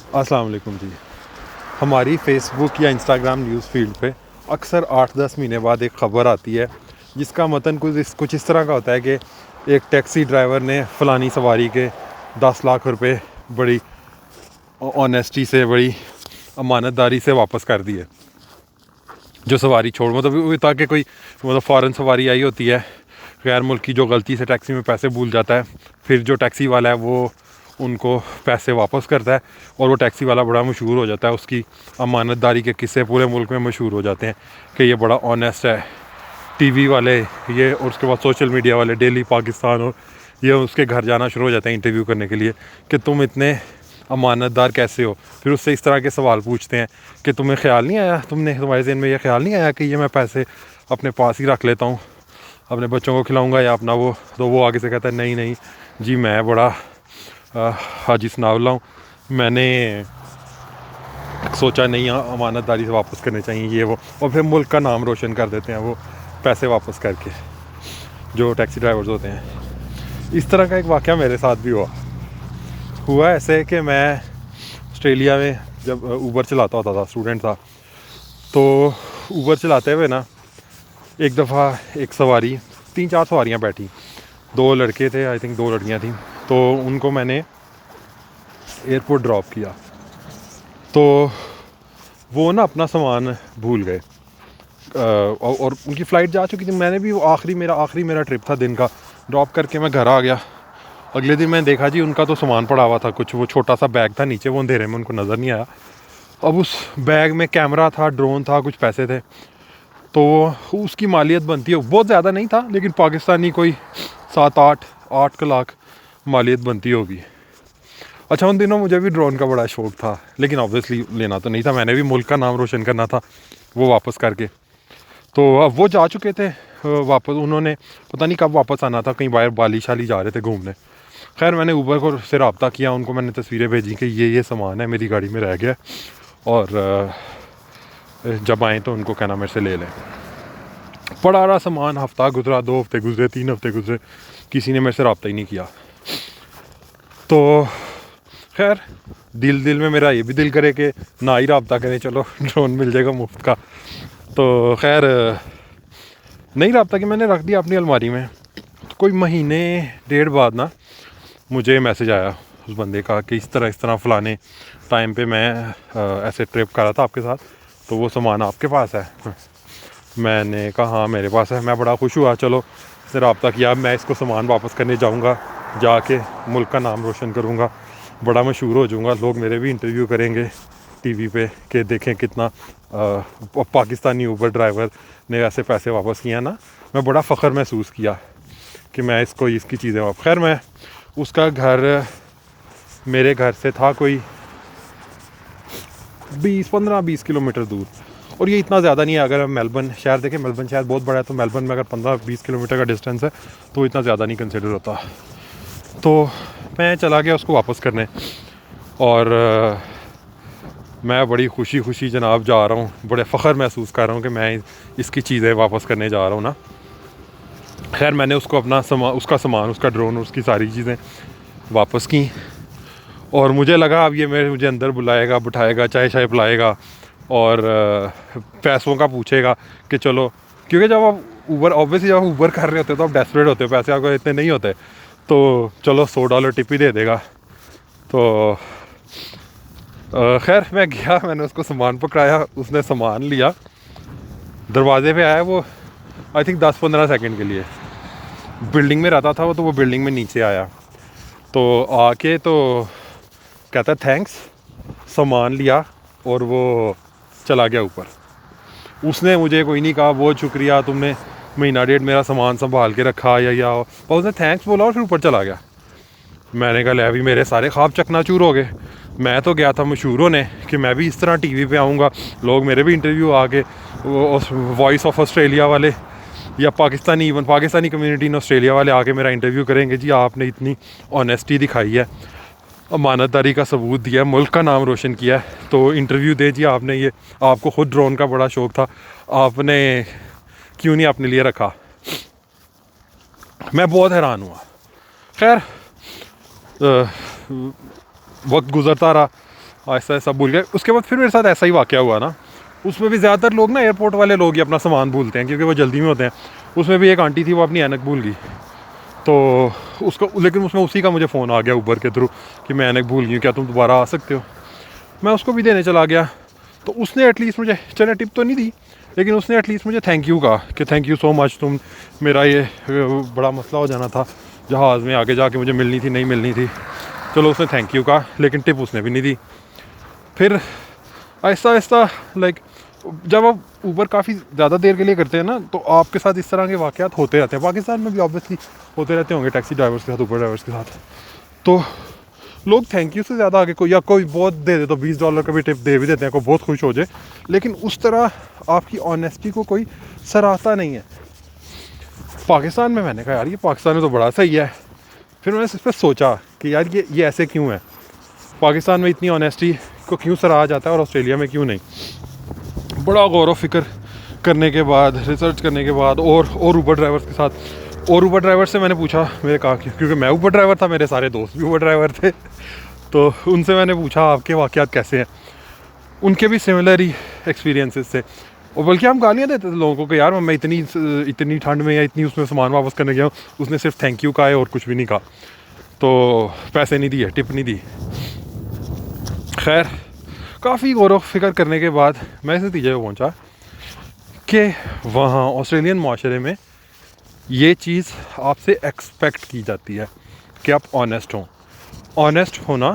अस्सलाम वालेकुम जी। हमारी फ़ेसबुक या इंस्टाग्राम न्यूज़ फीड पे अक्सर 8-10 महीने बाद एक ख़बर आती है जिसका मतन कुछ इस तरह का होता है कि एक टैक्सी ड्राइवर ने फ़लानी सवारी के 10 लाख रुपए बड़ी ऑनेस्टी से, बड़ी अमानतदारी से वापस कर दिए। जो सवारी छोड़ मतलब ताकि कोई मतलब फ़ॉरेन सवारी आई होती है गैर मुल्की, जो गलती से टैक्सी में पैसे भूल जाता है, फिर जो टैक्सी वाला है वो उनको पैसे वापस करता है और वो टैक्सी वाला बड़ा मशहूर हो जाता है। उसकी अमानतदारी के किस्से पूरे मुल्क में मशहूर हो जाते हैं कि ये बड़ा ऑनेस्ट है। टीवी वाले ये और उसके बाद सोशल मीडिया वाले, डेली पाकिस्तान, और ये उसके घर जाना शुरू हो जाते हैं इंटरव्यू करने के लिए कि तुम इतने अमानतदार कैसे हो। फिर उससे इस तरह के सवाल पूछते हैं कि तुम्हें ख्याल नहीं आया, तुम्हारे ज़हन में ये ख्याल नहीं आया कि ये मैं पैसे अपने पास ही रख लेता हूँ, अपने बच्चों को खिलाऊंगा या अपना वो। तो वो आगे से कहता है नहीं नहीं जी, मैं बड़ा हाजी सनाउल्लाह हूँ, मैंने सोचा नहीं अमानतदारी से वापस करने चाहिए ये वो। और फिर मुल्क का नाम रोशन कर देते हैं वो पैसे वापस करके, जो टैक्सी ड्राइवर्स होते हैं। इस तरह का एक वाक़या मेरे साथ भी हुआ ऐसे कि मैं ऑस्ट्रेलिया में जब ऊबर चलाता होता था, स्टूडेंट था, तो ऊबर चलाते हुए ना एक दफ़ा एक सवारी, 3-4 सवारियां बैठी, 2 लड़के थे, आई थिंक 2 लड़कियां थी। तो उनको मैंने एयरपोर्ट ड्रॉप किया, तो वो ना अपना सामान भूल गए और उनकी फ़्लाइट जा चुकी थी। मैंने भी वो आखिरी मेरा ट्रिप था दिन का, ड्रॉप करके मैं घर आ गया। अगले दिन मैंने देखा जी उनका तो सामान पड़ा हुआ था, कुछ वो छोटा सा बैग था नीचे, वो अंधेरे में उनको नज़र नहीं आया। अब उस बैग में कैमरा था, ड्रोन था, कुछ पैसे थे, तो उसकी मालियत बनती है, बहुत ज़्यादा नहीं था लेकिन पाकिस्तानी कोई 7-8 लाख मालियत बनती होगी। अच्छा, उन दिनों मुझे भी ड्रोन का बड़ा शौक़ था लेकिन ऑब्वियसली लेना तो नहीं था, मैंने भी मुल्क का नाम रोशन करना था वो वापस करके। तो अब वो जा चुके थे वापस, उन्होंने पता नहीं कब वापस आना था, कहीं बाहर बाली शाली जा रहे थे घूमने। खैर मैंने ऊबर को से रब्ता किया, उनको मैंने तस्वीरें भेजी कि ये सामान है मेरी गाड़ी में रह गया और जब आएँ तो उनको कहना मेरे से ले लें। पड़ा रहा सामान, हफ़्ता गुजरा, 2 हफ़्ते गुजरे, 3 हफ़्ते गुजरे, किसी ने मेरे से रब्ता ही नहीं किया। तो खैर दिल में मेरा ये भी दिल करे कि ना ही रब्ता करें, चलो ड्रोन मिल जाएगा मुफ्त का। तो खैर नहीं रब्ता कि मैंने रख दिया अपनी अलमारी में। तो कोई महीने डेढ़ बाद ना मुझे मैसेज आया उस बंदे का कि इस तरह फ़लाने टाइम पे मैं ऐसे ट्रिप कर रहा था आपके साथ, तो वो सामान आपके पास है। मैंने कहा हाँ मेरे पास है। मैं बड़ा खुश हुआ, चलो इससे रब्ता किया, मैं इसको सामान वापस करने जाऊँगा, जाके मुल्क का नाम रोशन करूँगा, बड़ा मशहूर हो जाऊँगा, लोग मेरे भी इंटरव्यू करेंगे टीवी पे कि देखें कितना पाकिस्तानी ऊबर ड्राइवर ने ऐसे पैसे वापस किया ना। मैं बड़ा फ़ख्र महसूस किया कि मैं इसकी चीज़ें वापस। खैर मैं, उसका घर मेरे घर से था कोई 15-20 किलोमीटर दूर, और ये इतना ज़्यादा नहीं है। अगर मेलबर्न शहर देखें, मेलबर्न शहर बहुत बड़ा है, तो मेलबर्न में अगर 15-20 किलोमीटर का डिस्टेंस है तो इतना ज़्यादा नहीं कंसिडर होता। तो मैं चला गया उसको वापस करने, और मैं बड़ी खुशी जनाब जा रहा हूँ, बड़े फ़ख्र महसूस कर रहा हूँ कि मैं इसकी चीज़ें वापस करने जा रहा हूँ ना। खैर मैंने उसको अपना उसका सामान, उसका ड्रोन, उसकी सारी चीज़ें वापस की, और मुझे लगा अब ये मुझे अंदर बुलाएगा, बिठाएगा, चाय शाय पिलाएगा और पैसों का पूछेगा कि चलो, क्योंकि जब आप ऑब्वियसली जब आप ऊबर कर रहे होते हो तो आप डेस्परेट होते हो, पैसे आपको इतने नहीं होते, तो चलो $100 टिप ही दे देगा। तो खैर मैं गया, मैंने उसको सामान पकड़ाया, उसने सामान लिया, दरवाजे पे आया वो, आई थिंक 10-15 सेकंड के लिए। बिल्डिंग में रहता था वो, तो वो बिल्डिंग में नीचे आया, तो आके तो कहता थैंक्स, सामान लिया और वो चला गया ऊपर। उसने मुझे कोई नहीं कहा बहुत शुक्रिया, तुमने महीना डेढ़ मेरा सामान संभाल के रखा या उसने थैंक्स बोला और फिर ऊपर चला गया। मैंने कहा ले अभी मेरे सारे ख्वाब चकनाचूर हो गए। मैं तो गया था मशहूर होने कि मैं भी इस तरह टीवी पे आऊँगा, लोग मेरे भी इंटरव्यू आके, वॉइस ऑफ ऑस्ट्रेलिया वाले या पाकिस्तानी कम्युनिटी इन ऑस्ट्रेलिया वाले आके मेरा इंटरव्यू करेंगे, जी आपने इतनी ऑनेस्टी दिखाई है, अमानतदारी का सबूत दिया, मुल्क का नाम रोशन किया है, तो इंटरव्यू दे जी आपने, ये आपको ख़ुद ड्रोन का बड़ा शौक़ था, आपने क्यों नहीं अपने लिए रखा। मैं बहुत हैरान हुआ। खैर वक्त गुज़रता रहा, ऐसा ऐसा भूल गया। उसके बाद फिर मेरे साथ ऐसा ही वाक़या हुआ ना, उसमें भी ज़्यादातर लोग ना एयरपोर्ट वाले लोग ही अपना सामान भूलते हैं क्योंकि वो जल्दी में होते हैं। उसमें भी एक आंटी थी, वो अपनी ऐनक भूल गई, तो उसको, लेकिन उसमें उसी का मुझे फ़ोन आ गया ऊबर के थ्रू कि मैं ऐनक भूल गई हूँ, क्या तुम दोबारा आ सकते हो। मैं उसको भी देने चला गया, तो उसने एटलीस्ट मुझे, चले टिप तो नहीं दी, लेकिन उसने एटलीस्ट मुझे थैंक यू कहा कि थैंक यू सो मच, तुम, मेरा ये बड़ा मसला हो जाना था जहाज़ में, आगे जाके मुझे मिलनी थी, नहीं मिलनी थी। चलो उसने थैंक यू कहा, लेकिन टिप उसने भी नहीं दी। फिर आहिस्ता आहिस्ता लाइक जब आप ऊबर काफ़ी ज़्यादा देर के लिए करते हैं ना, तो आपके साथ इस तरह के वाक़यात होते रहते हैं। पाकिस्तान में भी ऑब्वियसली होते रहते होंगे टैक्सी ड्राइवर्स के साथ, ऊबर ड्राइवर्स के साथ। तो लोग थैंक यू से ज़्यादा आगे कोई, या कोई बहुत दे दे तो $20 का भी टिप दे भी देते हैं, कोई बहुत खुश हो जाए, लेकिन उस तरह आपकी ऑनेस्टी को कोई सराहता नहीं है। पाकिस्तान में मैंने कहा यार ये पाकिस्तान में तो बड़ा सही है। फिर मैंने इस पर सोचा कि यार ये ऐसे क्यों है, पाकिस्तान में इतनी ऑनेस्टी को क्यों सराहा जाता है और ऑस्ट्रेलिया में क्यों नहीं। बड़ा गौर व फिक्र करने के बाद, रिसर्च करने के बाद, और ऊबर ड्राइवर्स के साथ, और ऊबर ड्राइवर से मैंने पूछा, मैंने कहा कि क्योंकि मैं ऊबर ड्राइवर था, मेरे सारे दोस्त भी ऊबर ड्राइवर थे, तो उनसे मैंने पूछा आपके वाक़यात कैसे हैं। उनके भी सिमिलर ही एक्सपीरियंसेस थे, और बल्कि हम गालियाँ देते थे लोगों को कि यार मैं इतनी ठंड में या इतनी उसमें सामान वापस करने गया हूँ, उसने सिर्फ थैंक यू कहा है और कुछ भी नहीं कहा, तो पैसे नहीं दिए, टिप नहीं दी। खैर काफ़ी गौर व फिक्र करने के बाद मैं इस नतीजे पर पहुँचा कि वहाँ ऑस्ट्रेलियन माशरे में ये चीज़ आपसे एक्सपेक्ट की जाती है कि आप ऑनेस्ट हों। ऑनेस्ट होना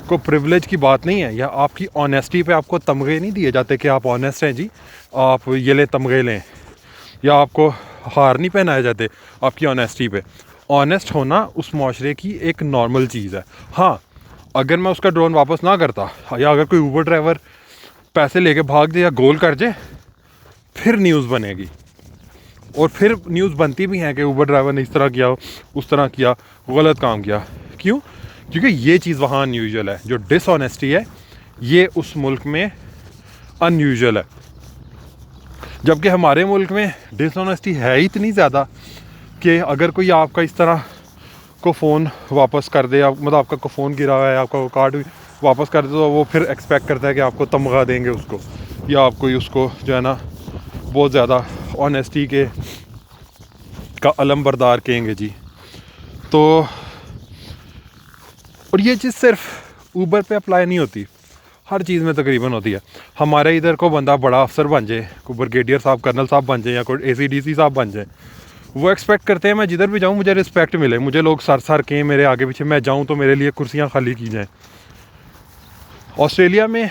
को प्रिविलेज की बात नहीं है, या आपकी ऑनेस्टी पे आपको तमगे नहीं दिए जाते कि आप ऑनेस्ट हैं जी, आप ये ले तमगे लें, या आपको हार नहीं पहनाए जाते आपकी ऑनेस्टी पे। ऑनेस्ट होना उस माशरे की एक नॉर्मल चीज़ है। हाँ, अगर मैं उसका ड्रोन वापस ना करता, या अगर कोई ऊबर ड्राइवर पैसे लेके भाग दे या गोल कर जाए, फिर न्यूज़ बनेगी, और फिर न्यूज़ बनती भी है कि ऊबर ड्राइवर ने इस तरह किया, उस तरह किया, गलत काम किया। क्यों? क्योंकि ये चीज़ वहाँ अनयूजुअल है। जो डिसऑनेस्टी है ये उस मुल्क में अनयूजुअल है, जबकि हमारे मुल्क में डिसऑनेस्टी है इतनी ज़्यादा कि अगर कोई आपका इस तरह को फ़ोन वापस कर दे, मतलब आपका को फ़ोन गिरा हुआ है, आपका वो कार्ड वापस कर दे, तो वो फिर एक्सपेक्ट करता है कि आपको तमगा देंगे उसको, या आपको उसको जो है ना बहुत ज़्यादा ऑनेस्टी के का अलम बरदार कहेंगे जी। तो और ये चीज़ सिर्फ ऊबर पे अप्लाई नहीं होती, हर चीज़ में तकरीबन होती है। हमारे इधर को बंदा बड़ा अफसर बन जाए, कोई ब्रिगेडियर साहब, कर्नल साहब बन जाए, या कोई ACDC साहब बन जाए, वो एक्सपेक्ट करते हैं मैं जिधर भी जाऊँ मुझे रिस्पेक्ट मिले, मुझे लोग सर के मेरे आगे पीछे, मैं जाऊँ तो मेरे लिए कुर्सियाँ खाली की जाएँ। ऑस्ट्रेलिया में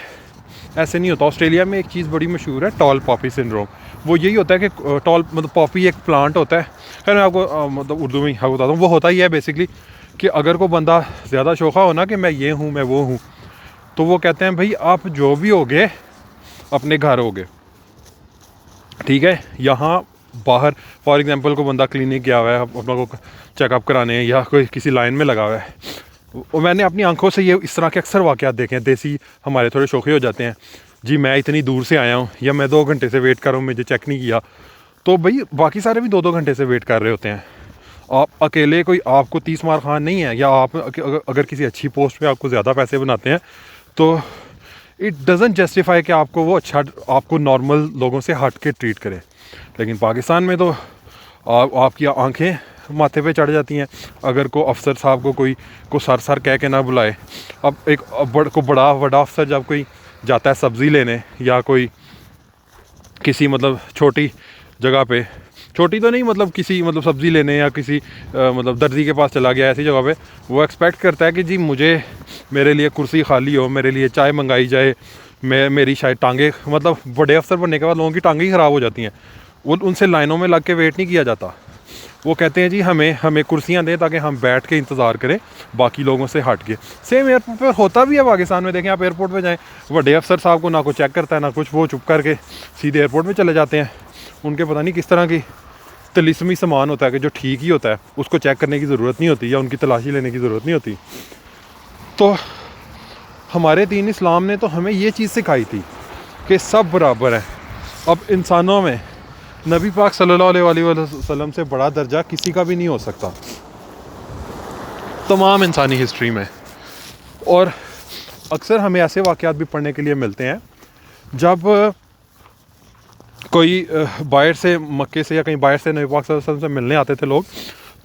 ऐसे नहीं होता। ऑस्ट्रेलिया में एक चीज़ बड़ी मशहूर है, टॉल पॉपी सिंड्रोम। वो यही होता है कि टॉल मतलब पॉपी एक प्लांट होता है। खैर मैं आपको मतलब उर्दू में ही बताता हूँ। वो होता ही है बेसिकली कि अगर कोई बंदा ज़्यादा शोखा हो ना कि मैं ये हूँ, मैं वो हूँ, तो वो कहते हैं भाई आप जो भी होगे अपने घर होगे, ठीक है। यहाँ बाहर फॉर एग्जांपल को बंदा क्लिनिक गया हुआ है अपना को चेकअप कराने, या कोई किसी लाइन में लगा हुआ है, और मैंने अपनी आंखों से ये इस तरह के अक्सर वाक़यात देखे हैं। देसी हमारे थोड़े शौक़ी हो जाते हैं जी, मैं इतनी दूर से आया हूँ, या मैं 2 घंटे से वेट कर रहा हूँ, मुझे चेक नहीं किया, तो भाई बाकी सारे भी 2-2 घंटे से वेट कर रहे होते हैं। आप अकेले कोई आपको 30 मार खान नहीं है, या आप अगर किसी अच्छी पोस्ट पे आपको ज़्यादा पैसे बनाते हैं, तो इट डज़ंट जस्टिफाई कि आपको वो अच्छा, आपको नॉर्मल लोगों से हट के ट्रीट करे। लेकिन पाकिस्तान में तो आपकी आंखें माथे पे चढ़ जाती हैं अगर को अफसर साहब को कोई को सर कह के ना बुलाए। अब एक बड़ा अफसर जब कोई जाता है सब्ज़ी लेने, या कोई किसी मतलब छोटी जगह पे, छोटी तो नहीं मतलब किसी मतलब सब्ज़ी लेने, या किसी मतलब दर्जी के पास चला गया ऐसी जगह पे, वो एक्सपेक्ट करता है कि जी मुझे मेरे लिए कुर्सी खाली हो, मेरे लिए चाय मंगाई जाए, मेरी शायद टांगे, मतलब बड़े अफसर बनने के बाद लोगों की टांगें ही ख़राब हो जाती हैं। वो उनसे लाइनों में लग के वेट नहीं किया जाता। वो कहते हैं जी हमें कुर्सियाँ दें ताकि हम बैठ के इंतज़ार करें बाकी लोगों से हट के। सेम एयरपोर्ट पर होता भी है पाकिस्तान में। देखें आप एयरपोर्ट पे जाएं, बड़े अफसर साहब को ना कोई चेक करता है ना कुछ, वो चुप करके सीधे एयरपोर्ट में चले जाते हैं। उनके पता नहीं किस तरह की तिलिस्मी सामान होता है कि जो ठीक ही होता है उसको चेक करने की ज़रूरत नहीं होती, या उनकी तलाशी लेने की ज़रूरत नहीं होती। तो हमारे दीन इस्लाम ने तो हमें ये चीज़ सिखाई थी कि सब बराबर हैं। अब इंसानों में नबी पाक सल्लल्लाहु अलैहि वसल्लम से बड़ा दर्जा किसी का भी नहीं हो सकता तमाम इंसानी हिस्ट्री में। और अक्सर हमें ऐसे वाक़यात भी पढ़ने के लिए मिलते हैं जब कोई बाहर से, मक्के से या कहीं बाहर से नबी पाक सल्लल्लाहु अलैहि वसल्लम से मिलने आते थे लोग,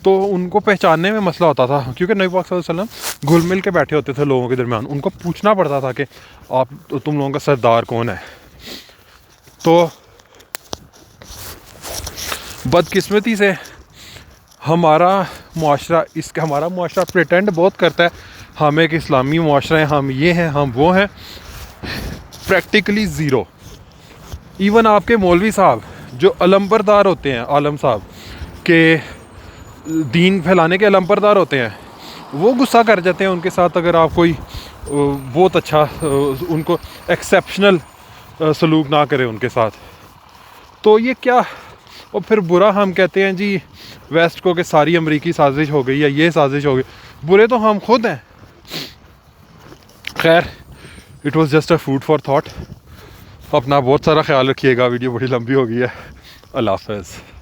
तो उनको पहचानने में मसला होता था, क्योंकि नबी पाक सल्लल्लाहु अलैहि वसल्लम घुल मिल के बैठे होते थे लोगों के दरमियान। उनको पूछना पड़ता था कि आप, तुम लोगों का सरदार कौन है। तो बदकिस्मती से हमारा मुआशरा प्रिटेंड बहुत करता है हम एक इस्लामी मुआशरा है, हम ये हैं, हम वो हैं। Practically zero. इवन आपके मौलवी साहब जो अलंबरदार होते हैं, आलम साहब के दीन फैलाने के अलंबरदार होते हैं, वो गुस्सा कर जाते हैं उनके साथ अगर आप कोई बहुत अच्छा उनको एक्सेप्शनल सलूक ना करे उनके साथ। तो ये क्या, और फिर बुरा हम कहते हैं जी वेस्ट को कि सारी अमरीकी साजिश हो गई या ये साजिश हो गई। बुरे तो हम खुद हैं। खैर, it was just a food for thought. अपना बहुत सारा ख्याल रखिएगा। वीडियो बड़ी लंबी हो गई है। अल्लाह हाफ़िज़।